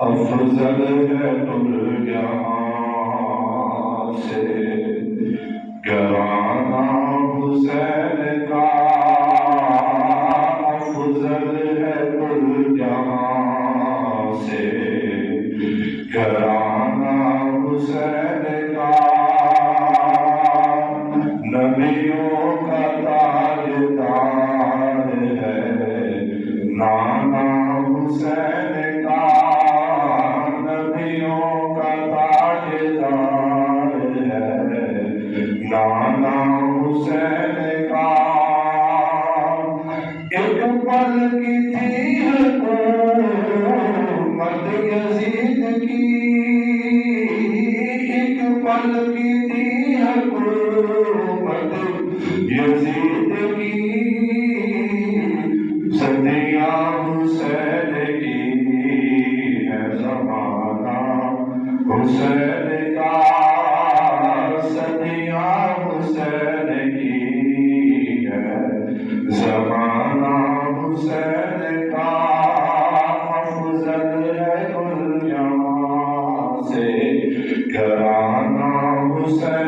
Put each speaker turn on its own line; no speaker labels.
अफजल है कुल जहां से घराना हुसैन का। अफजल है कुल जहां से घराना हुसैन का। नबियों का ताजदार है नाना हुसैन का। नबियों का ताजदार है नाना हुसैन का। एक पल की थी हुकूमत यजीद की। एक पल की थी हुकूमत यजीद की। सदियां हुसैन की है ज़माना हुसैन का। सदियां हुसैन की है ज़माना हुसैन का। अफजल है कुल जहां से घराना हुसैन